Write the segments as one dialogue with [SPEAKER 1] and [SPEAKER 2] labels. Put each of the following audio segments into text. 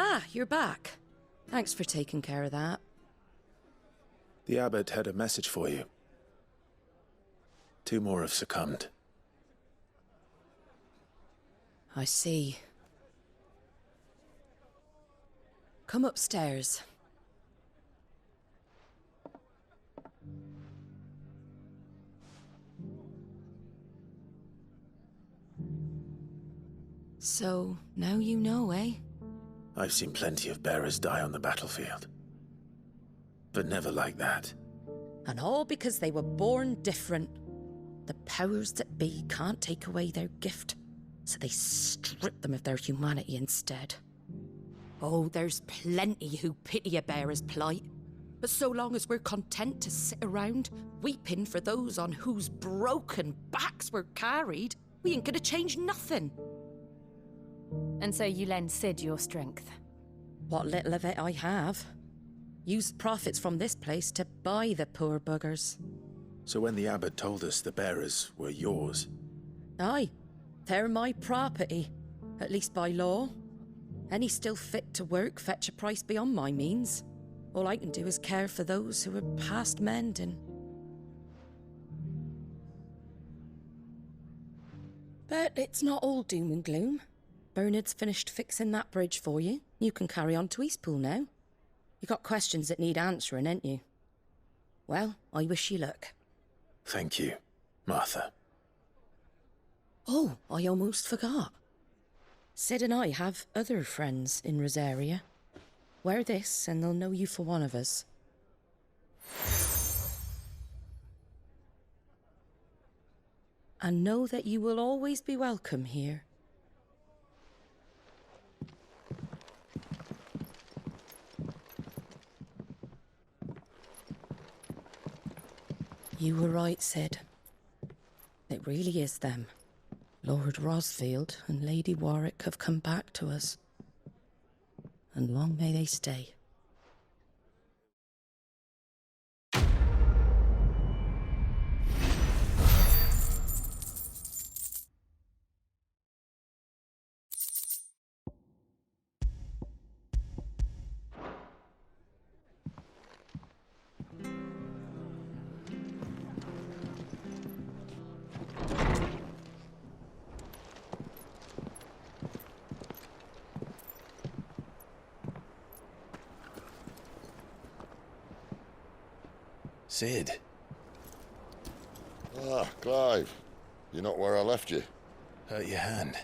[SPEAKER 1] Ah, you're back. Thanks for taking care of that.
[SPEAKER 2] The abbot had a message for you. 2 more have succumbed.
[SPEAKER 1] I see. Come upstairs. So, now you know, eh?
[SPEAKER 2] I've seen plenty of bearers die on the battlefield. But never like that.
[SPEAKER 1] And all because they were born different. The powers that be can't take away their gift, so they strip them of their humanity instead. Oh, there's plenty who pity a bearer's plight. But so long as we're content to sit around, weeping for those on whose broken backs we're carried, we ain't gonna change nothing.
[SPEAKER 3] And so you lend Sid your strength?
[SPEAKER 1] What little of it I have. Use profits from this place to buy the poor buggers.
[SPEAKER 2] So when the abbot told us the bearers were yours...
[SPEAKER 1] Aye, they're my property, at least by law. Any still fit to work fetch a price beyond my means. All I can do is care for those who are past mending. But it's not all doom and gloom. Bernard's finished fixing that bridge for you. You can carry on to Eastpool now. You got questions that need answering, ain't you? Well, I wish you luck.
[SPEAKER 2] Thank you, Martha.
[SPEAKER 1] Oh, I almost forgot. Sid and I have other friends in Rosaria. Wear this and they'll know you for one of us. And know that you will always be welcome here. You were right, Sid. It really is them. Lord Rosfield and Lady Warwick have come back to us. And long may they stay.
[SPEAKER 2] Sid.
[SPEAKER 4] Ah, Clive. You're not where I left you.
[SPEAKER 2] Hurt your hand.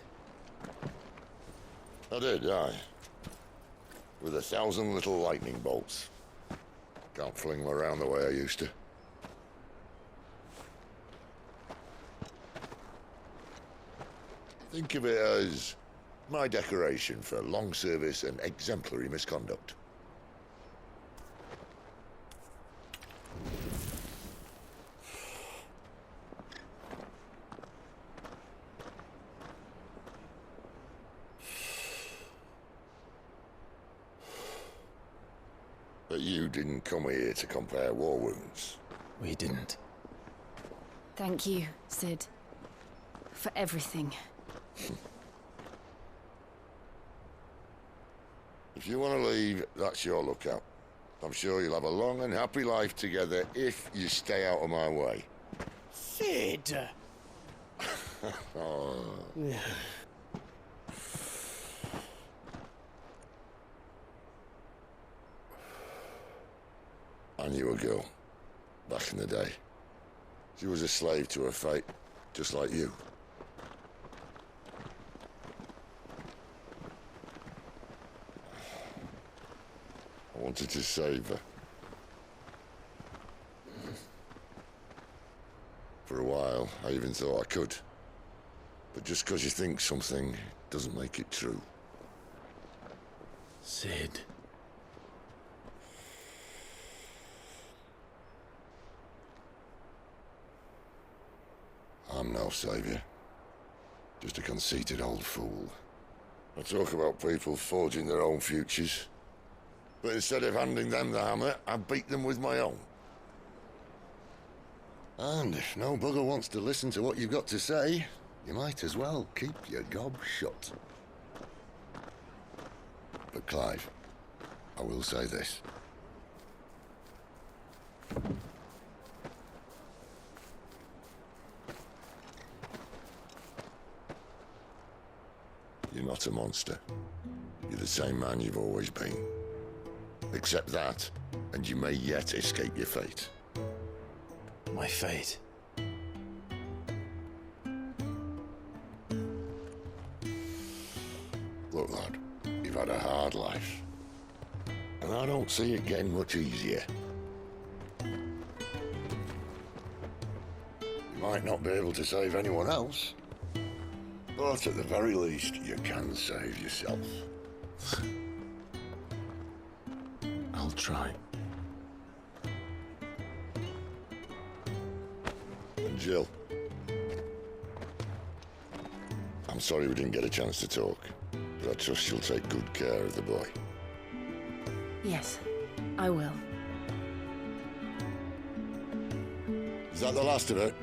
[SPEAKER 4] I did, aye. With 1,000 little lightning bolts. Can't fling them around the way I used to. Think of it as my decoration for long service and exemplary misconduct. But you didn't come here to compare war wounds.
[SPEAKER 2] We didn't.
[SPEAKER 3] Thank you, Sid. For everything.
[SPEAKER 4] If you want to leave, that's your lookout. I'm sure you'll have a long and happy life together if you stay out of my way.
[SPEAKER 5] Sid!
[SPEAKER 4] Oh. I knew a girl, back in the day. She was a slave to her fate, just like you. I wanted to save her. For a while, I even thought I could. But just because you think something doesn't make it true.
[SPEAKER 2] Sid.
[SPEAKER 4] I'm no savior. Just a conceited old fool. I talk about people forging their own futures. But instead of handing them the hammer, I beat them with my own. And if no bugger wants to listen to what you've got to say, you might as well keep your gob shut. But Clive, I will say this. You're not a monster. You're the same man you've always been. Accept that, and you may yet escape your fate.
[SPEAKER 2] My fate.
[SPEAKER 4] Look, lad, you've had a hard life. And I don't see it getting much easier. You might not be able to save anyone else, but at the very least, you can save yourself.
[SPEAKER 2] I'll try.
[SPEAKER 4] And Jill, I'm sorry we didn't get a chance to talk, but I trust you'll take good care of the boy.
[SPEAKER 3] Yes, I will.
[SPEAKER 4] Is that the last of it?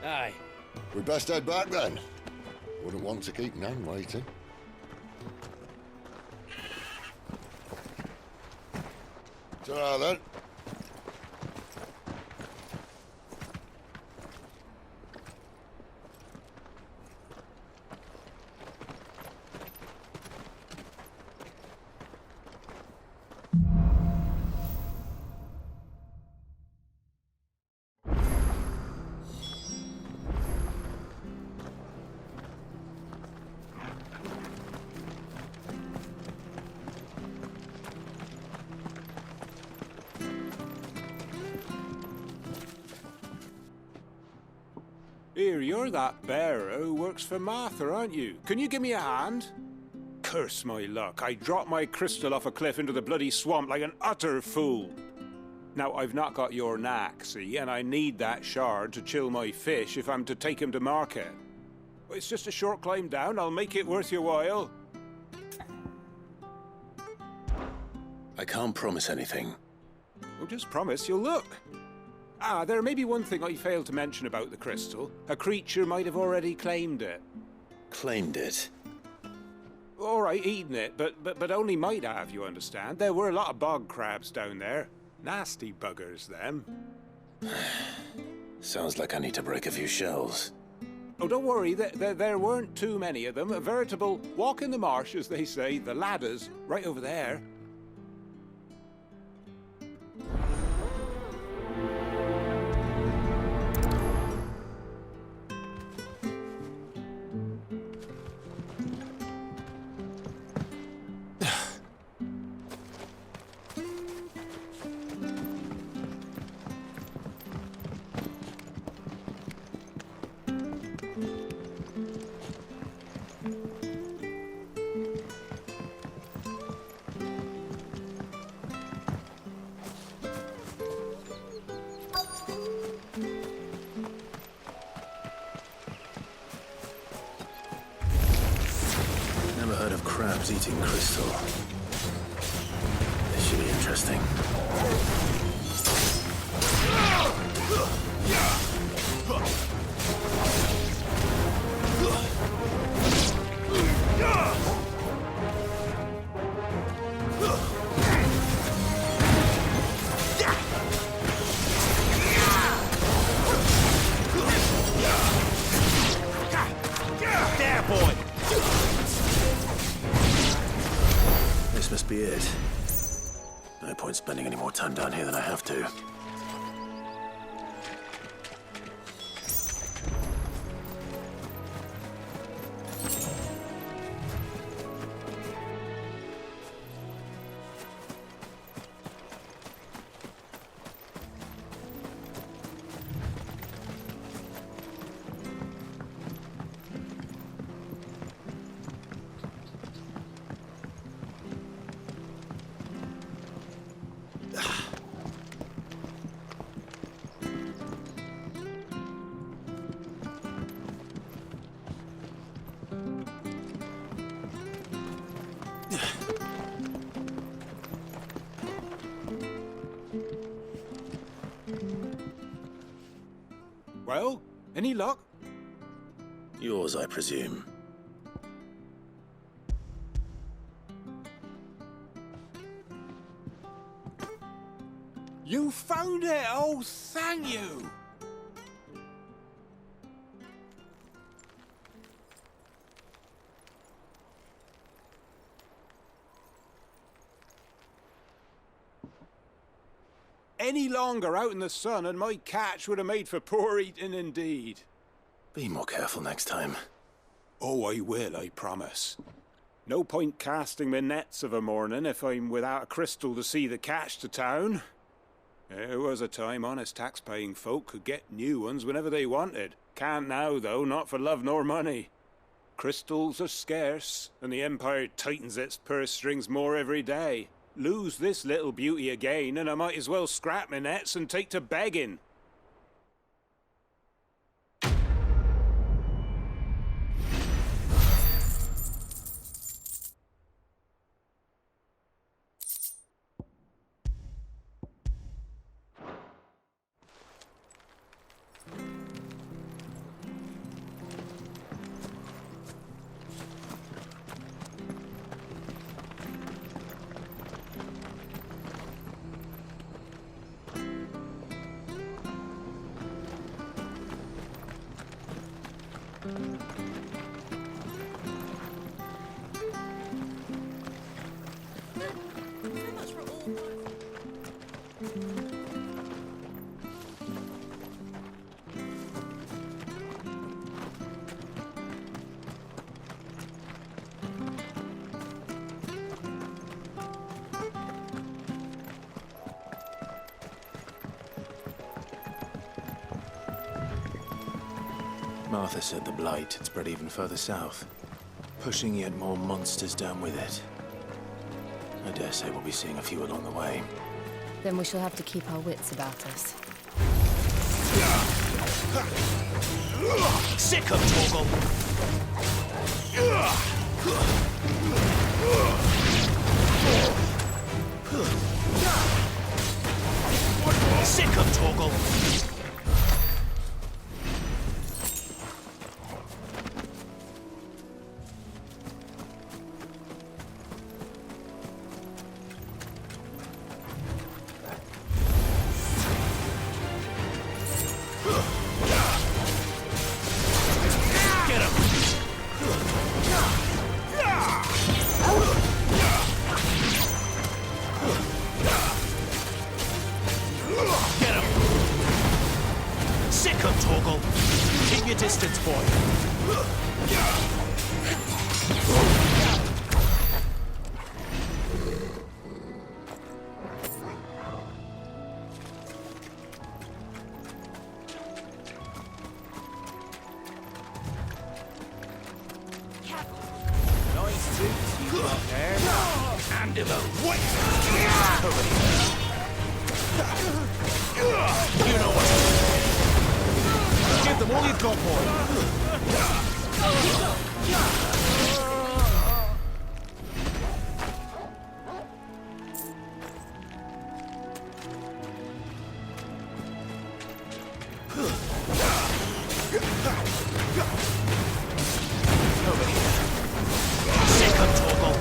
[SPEAKER 5] Aye.
[SPEAKER 4] We best head back then. Wouldn't want to keep Nan waiting. Ta-ra then.
[SPEAKER 6] Here, you're that bearer who works for Martha, aren't you? Can you give me a hand? Curse my luck, I dropped my crystal off a cliff into the bloody swamp like an utter fool. Now, I've not got your knack, see, and I need that shard to chill my fish if I'm to take him to market. It's just a short climb down, I'll make it worth your while.
[SPEAKER 2] I can't promise anything.
[SPEAKER 6] Well, just promise you'll look. Ah, there may be one thing I failed to mention about the crystal. A creature might have already claimed it.
[SPEAKER 2] Claimed it.
[SPEAKER 6] All right, eaten it, but only might have, you understand. There were a lot of bog crabs down there. Nasty buggers, them.
[SPEAKER 2] Sounds like I need to break a few shells.
[SPEAKER 6] Oh, don't worry, there weren't too many of them. A veritable walk in the marsh, as they say, the ladders, right over there.
[SPEAKER 2] Never heard of crabs eating crystal. This should be interesting.
[SPEAKER 5] There, boy!
[SPEAKER 2] This must be it. No point spending any more time down here than I have to.
[SPEAKER 6] Well, any luck?
[SPEAKER 2] Yours, I presume.
[SPEAKER 6] You found it! Oh, thank you! Any longer out in the sun and my catch would have made for poor eating indeed.
[SPEAKER 2] Be more careful next time.
[SPEAKER 6] Oh, I will, I promise. No point casting my nets of a morning if I'm without a crystal to see the catch to town. There was a time honest tax-paying folk could get new ones whenever they wanted. Can't now, though, not for love nor money. Crystals are scarce, and the Empire tightens its purse strings more every day. Lose this little beauty again, and I might as well scrap my nets and take to begging.
[SPEAKER 2] Martha said the blight had spread even further south, pushing yet more monsters down with it. I dare say we'll be seeing a few along the way.
[SPEAKER 3] Then we shall have to keep our wits about us.
[SPEAKER 5] Sick of Torgal! Sick of Torgal! Distance, boy. Nice boots you got there. And of a white. You know what to do. Give them all you've got, boy. Over here. Sick of Torgal.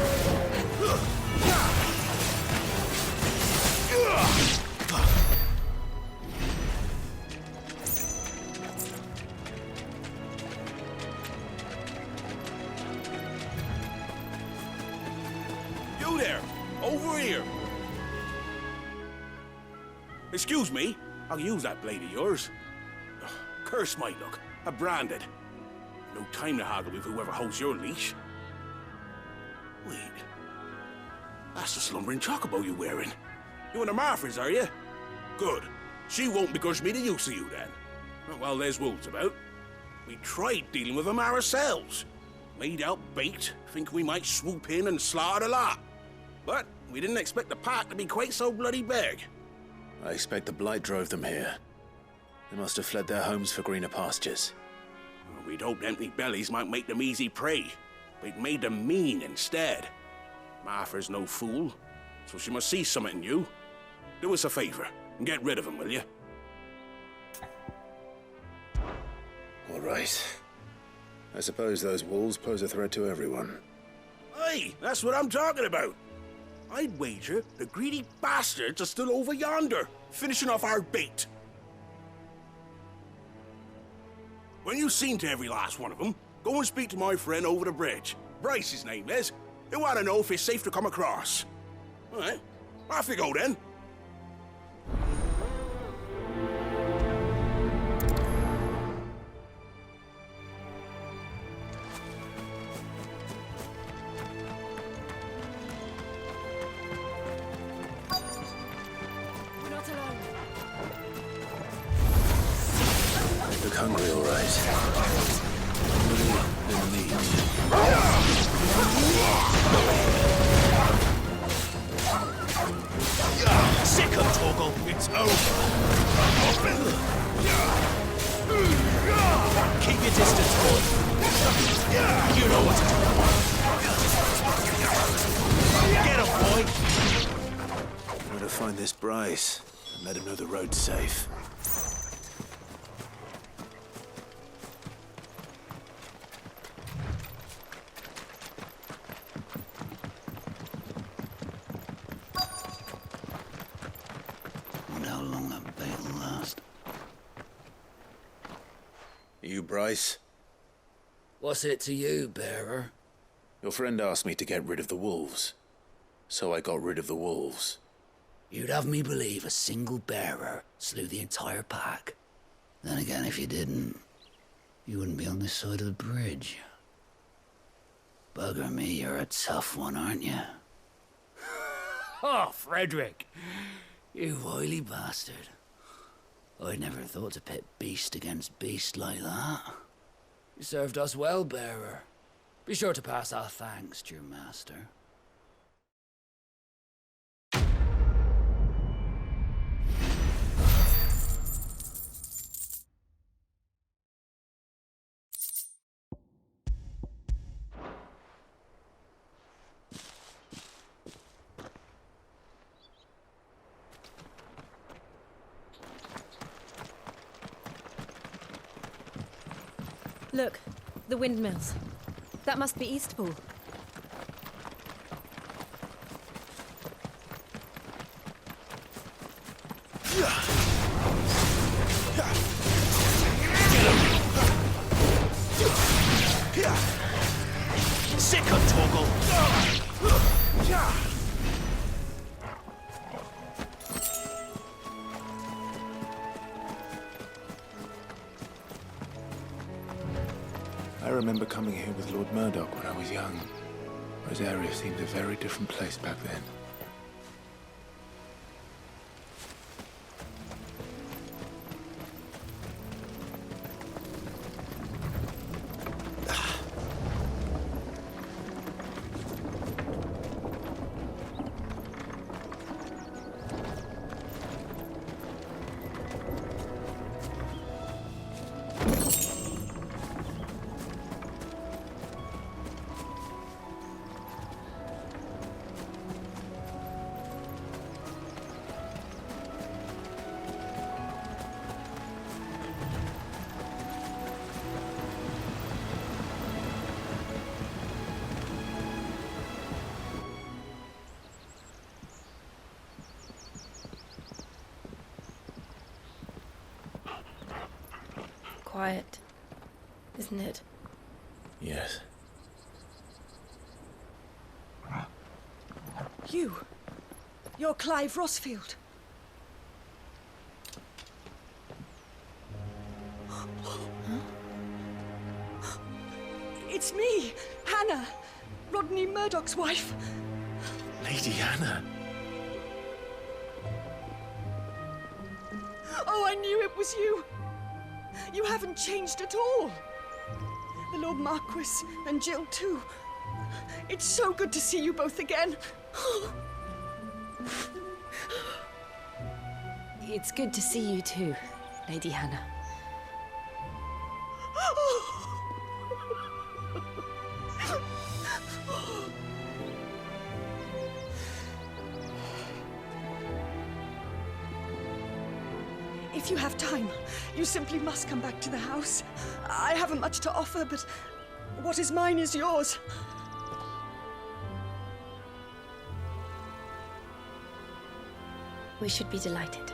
[SPEAKER 5] You there! Over here! Excuse me, I'll use that blade of yours. Ugh, curse my luck, I'm branded. No time to haggle with whoever holds your leash. Wait, that's the slumbering chocobo you're wearing. You and the Marfors, are you? Good. She won't begrudge me the use of you then. Well, there's wolves about. We tried dealing with them ourselves. Made out bait, think we might swoop in and slaughter the lot. But we didn't expect the pack to be quite so bloody big.
[SPEAKER 2] I expect the blight drove them here. They must have fled their homes for greener pastures.
[SPEAKER 5] Well, we'd hoped empty bellies might make them easy prey. But it made them mean instead. Martha's no fool, so she must see something in you. Do us a favor and get rid of them, will you?
[SPEAKER 2] All right. I suppose those wolves pose a threat to everyone.
[SPEAKER 5] Hey, that's what I'm talking about. I'd wager the greedy bastards are still over yonder, finishing off our bait. When you've seen to every last one of them, go and speak to my friend over the bridge. Bryce, his name is. He'll want to know if it's safe to come across. All right, off you go then.
[SPEAKER 3] We're not alone.
[SPEAKER 2] They look hungry, all right. Hungry and neat.
[SPEAKER 5] Sick of Torgal, it's over. Keep your distance, boy. You know what to do. Get him, boy.
[SPEAKER 2] Try to find this Bryce and let him know the road's safe.
[SPEAKER 7] Wonder how long that bait will last.
[SPEAKER 2] You, Bryce?
[SPEAKER 7] What's it to you, bearer?
[SPEAKER 2] Your friend asked me to get rid of the wolves. So I got rid of the wolves.
[SPEAKER 7] You'd have me believe a single bearer slew the entire pack. Then again, if you didn't, you wouldn't be on this side of the bridge. Bugger me, you're a tough one, aren't you? Oh, Frederick! You wily bastard. I'd never thought to pit beast against beast like that. You served us well, bearer. Be sure to pass our thanks to your master.
[SPEAKER 3] Look, the windmills. That must be Eastpool.
[SPEAKER 5] Sick of Torgal.
[SPEAKER 2] I remember coming here with Lord Murdoch when I was young. Rosaria seemed a very different place back then.
[SPEAKER 1] Quiet, isn't it?
[SPEAKER 2] Yes.
[SPEAKER 8] You're Clive Rossfield. It's me, Hannah, Rodney Murdoch's wife.
[SPEAKER 2] Lady Hannah.
[SPEAKER 8] Oh, I knew it was you. You haven't changed at all. The Lord Marquis and Jill too. It's so good to see you both again.
[SPEAKER 3] It's good to see you too, Lady Hannah.
[SPEAKER 8] If you have time, you simply must come back to the house. I haven't much to offer, but what is mine is yours.
[SPEAKER 3] We should be delighted.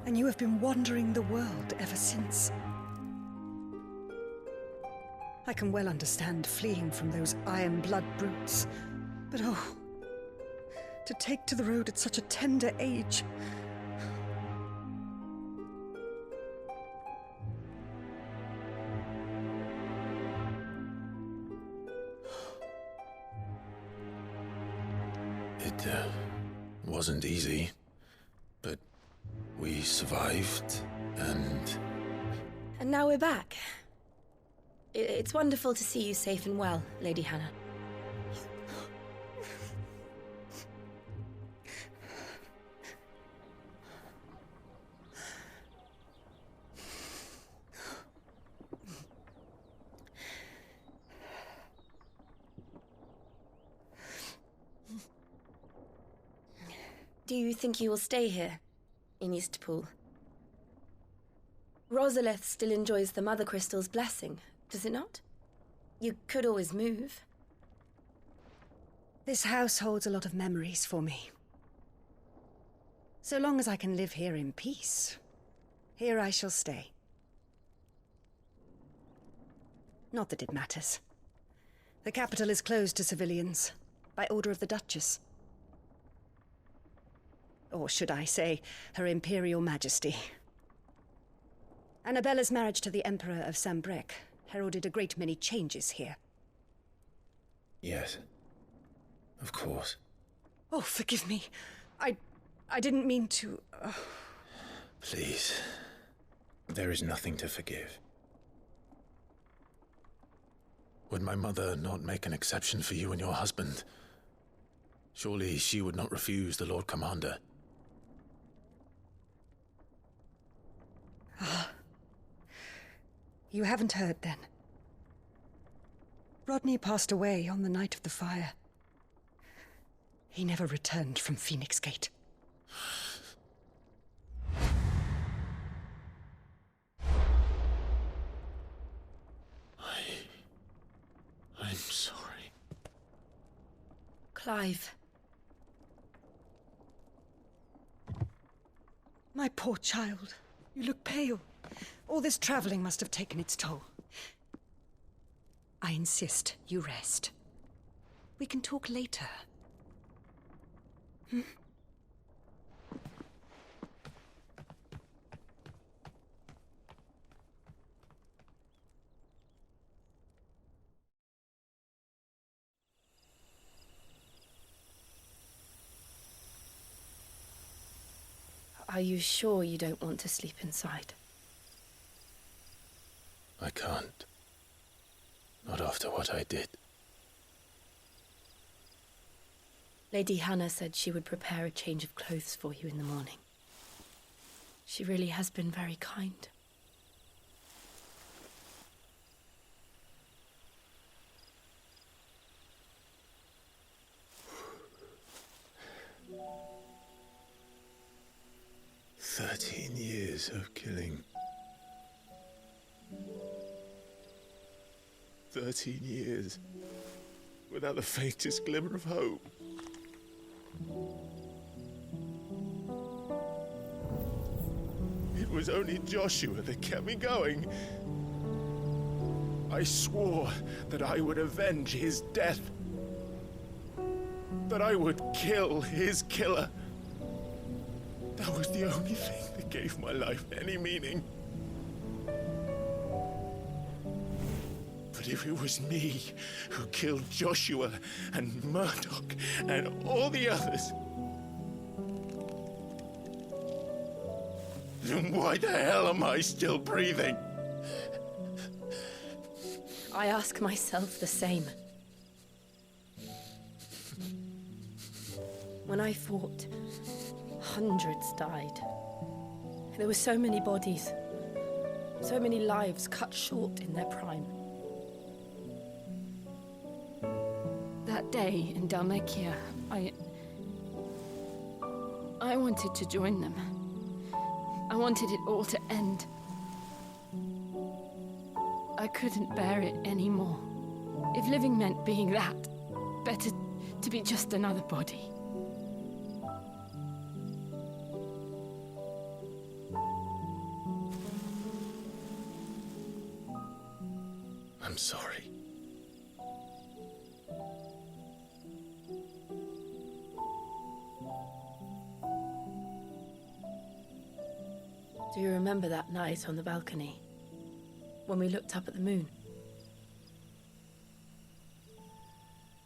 [SPEAKER 8] And you have been wandering the world ever since. I can well understand fleeing from those iron-blood brutes, but oh, to take to the road at such a tender age.
[SPEAKER 2] It wasn't easy, but we survived, and...
[SPEAKER 3] And now we're back. It's wonderful to see you safe and well, Lady Hannah. Do you think you will stay here, in Eastpool? Rosalith still enjoys the Mother Crystal's blessing, does it not? You could always move.
[SPEAKER 8] This house holds a lot of memories for me. So long as I can live here in peace, here I shall stay. Not that it matters. The capital is closed to civilians, by order of the Duchess. Or should I say, Her Imperial Majesty. Annabella's marriage to the Emperor of Sambrec heralded a great many changes here.
[SPEAKER 2] Yes. Of course.
[SPEAKER 8] Oh, forgive me. I didn't mean to...
[SPEAKER 2] Please. There is nothing to forgive. Would my mother not make an exception for you and your husband? Surely she would not refuse the Lord Commander.
[SPEAKER 8] You haven't heard, then. Rodney passed away on the night of the fire. He never returned from Phoenix Gate.
[SPEAKER 2] I'm sorry.
[SPEAKER 3] Clive.
[SPEAKER 8] My poor child. You look pale. All this traveling must have taken its toll. I insist you rest. We can talk later. Hmm?
[SPEAKER 3] Are you sure you don't want to sleep inside?
[SPEAKER 2] I can't. Not after what I did.
[SPEAKER 3] Lady Hannah said she would prepare a change of clothes for you in the morning. She really has been very kind.
[SPEAKER 2] Years of killing. 13 years without the faintest glimmer of hope. It was only Joshua that kept me going. I swore that I would avenge his death. That I would kill his killer. That was the only thing that gave my life any meaning. But if it was me who killed Joshua and Murdoch and all the others, then why the hell am I still breathing?
[SPEAKER 3] I ask myself the same. When I fought, hundreds died. There were so many bodies, so many lives cut short in their prime. That day in Dalmekia, I wanted to join them. I wanted it all to end. I couldn't bear it anymore. If living meant being that, better to be just another body.
[SPEAKER 2] I'm sorry.
[SPEAKER 3] Do you remember that night on the balcony? When we looked up at the moon?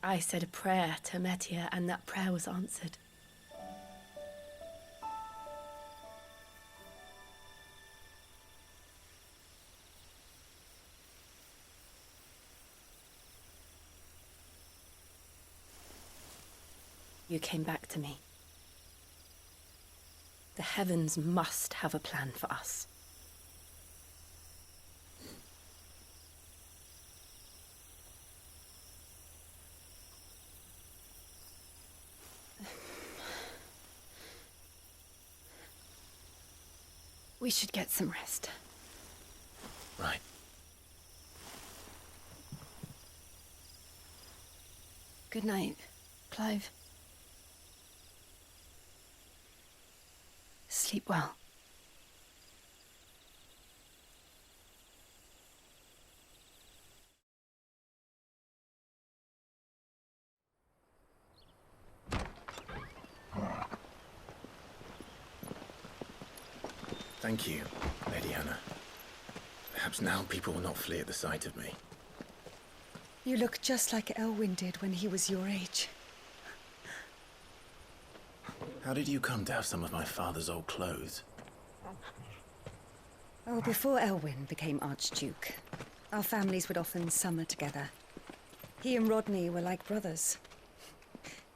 [SPEAKER 3] I said a prayer to Metia, and that prayer was answered. You came back to me. The heavens must have a plan for us. We should get some rest.
[SPEAKER 2] Right.
[SPEAKER 3] Good night, Clive. Sleep well.
[SPEAKER 2] Thank you, Lady Hannah. Perhaps now people will not flee at the sight of me.
[SPEAKER 8] You look just like Elwyn did when he was your age.
[SPEAKER 2] How did you come to have some of my father's old clothes?
[SPEAKER 8] Oh, before Elwyn became Archduke, our families would often summer together. He and Rodney were like brothers.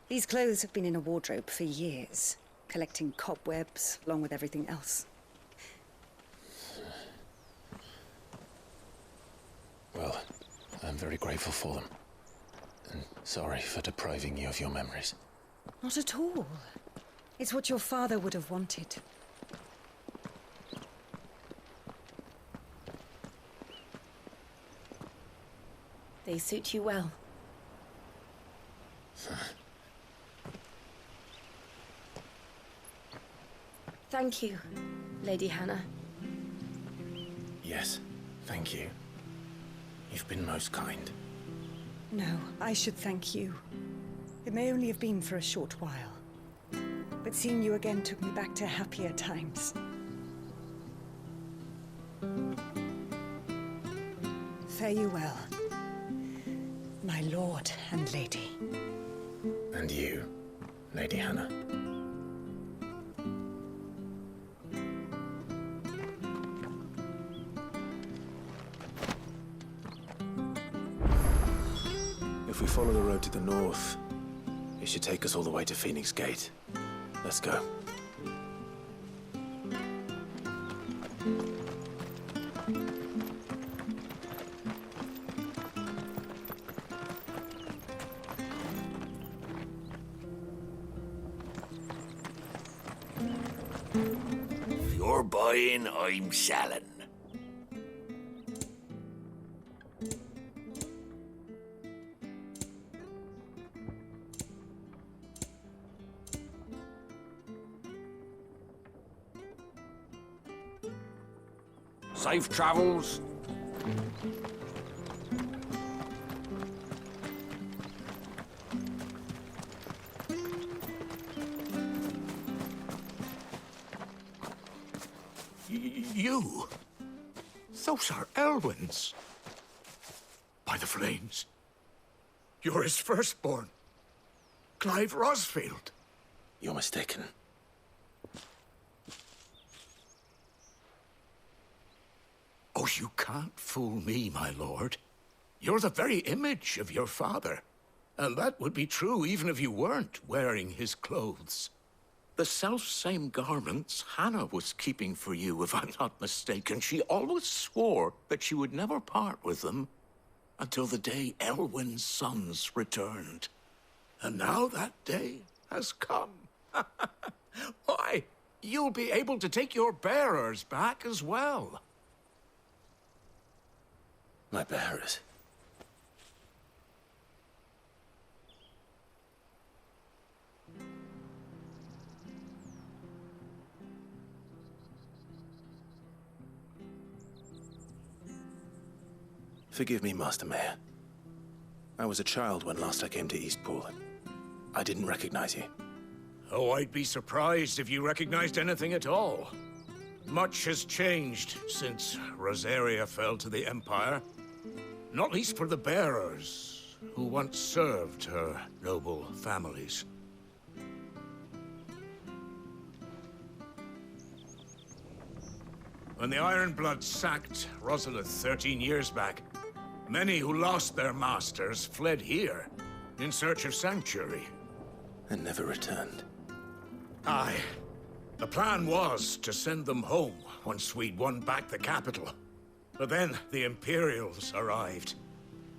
[SPEAKER 8] These clothes have been in a wardrobe for years, collecting cobwebs along with everything else.
[SPEAKER 2] Well, I'm very grateful for them. And sorry for depriving you of your memories.
[SPEAKER 8] Not at all. It's what your father would have wanted.
[SPEAKER 3] They suit you well. Thank you, Lady Hannah.
[SPEAKER 2] Yes, thank you. You've been most kind.
[SPEAKER 8] No, I should thank you. It may only have been for a short while, but seeing you again took me back to happier times. Fare you well, my lord and lady.
[SPEAKER 2] And you, Lady Hannah. If we follow the road to the north, it should take us all the way to Phoenix Gate. Let's go.
[SPEAKER 9] If you're buying, I'm selling. Safe travels. You? Those are Elwyn's. By the flames. You're his firstborn. Clive Rosfield.
[SPEAKER 2] You're mistaken.
[SPEAKER 9] Oh, you can't fool me, my lord. You're the very image of your father. And that would be true even if you weren't wearing his clothes. The self-same garments Hannah was keeping for you, if I'm not mistaken. She always swore that she would never part with them until the day Elwyn's sons returned. And now that day has come. Why, you'll be able to take your bearers back as well.
[SPEAKER 2] My bearers? Forgive me, Master Mayor. I was a child when last I came to Eastpool. I didn't recognize you.
[SPEAKER 9] Oh, I'd be surprised if you recognized anything at all. Much has changed since Rosaria fell to the Empire. Not least for the bearers, who once served her noble families. When the Ironbloods sacked Rosalith 13 years back, many who lost their masters fled here, in search of sanctuary.
[SPEAKER 2] And never returned.
[SPEAKER 9] Aye. The plan was to send them home once we'd won back the capital. But then the Imperials arrived.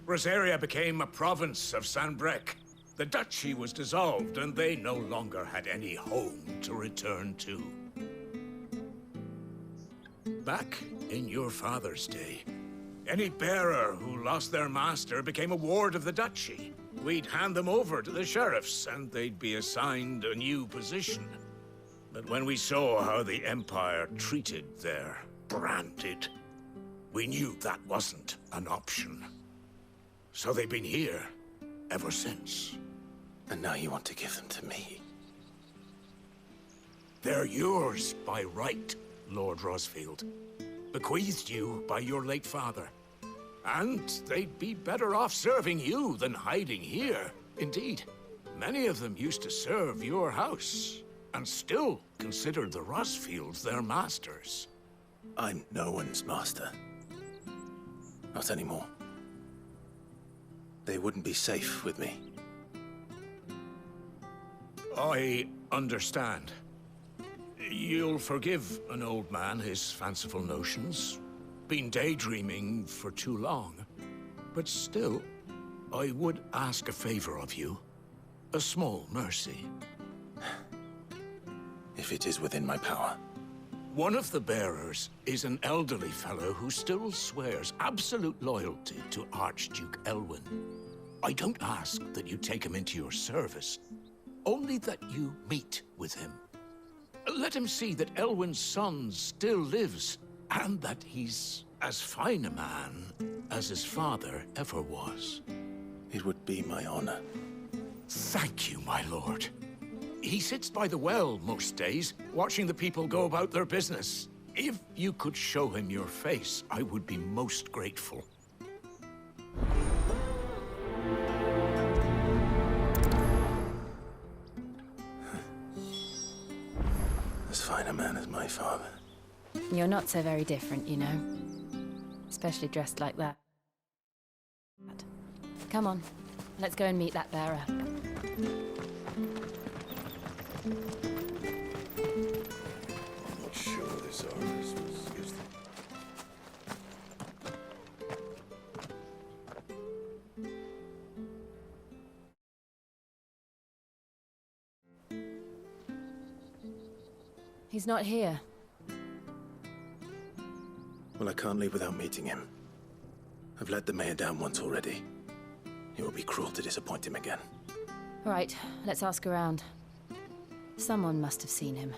[SPEAKER 9] Rosaria became a province of Sanbreque. The duchy was dissolved, and they no longer had any home to return to. Back in your father's day, any bearer who lost their master became a ward of the duchy. We'd hand them over to the sheriffs, and they'd be assigned a new position. But when we saw how the Empire treated their branded, we knew that wasn't an option. So they've been here ever since.
[SPEAKER 2] And now you want to give them to me?
[SPEAKER 9] They're yours by right, Lord Rosfield. Bequeathed you by your late father. And they'd be better off serving you than hiding here. Indeed, many of them used to serve your house, and still considered the Rosfields their masters.
[SPEAKER 2] I'm no one's master. Not anymore. They wouldn't be safe with me.
[SPEAKER 9] I understand. You'll forgive an old man his fanciful notions. Been daydreaming for too long. But still, I would ask a favor of you. A small mercy.
[SPEAKER 2] If it is within my power.
[SPEAKER 9] One of the bearers is an elderly fellow who still swears absolute loyalty to Archduke Elwyn. I don't ask that you take him into your service, only that you meet with him. Let him see that Elwyn's son still lives, and that he's as fine a man as his father ever was.
[SPEAKER 2] It would be my honor.
[SPEAKER 9] Thank you, my lord. He sits by the well most days, watching the people go about their business. If you could show him your face, I would be most grateful.
[SPEAKER 2] As fine a man as my father.
[SPEAKER 10] You're not so very different, you know. Especially dressed like that. Come on, let's go and meet that bearer.
[SPEAKER 4] I'm not sure this artist was used to...
[SPEAKER 10] He's not here.
[SPEAKER 2] Well, I can't leave without meeting him. I've let the mayor down once already. It would be cruel to disappoint him again.
[SPEAKER 10] All right, let's ask around. Someone must have seen him.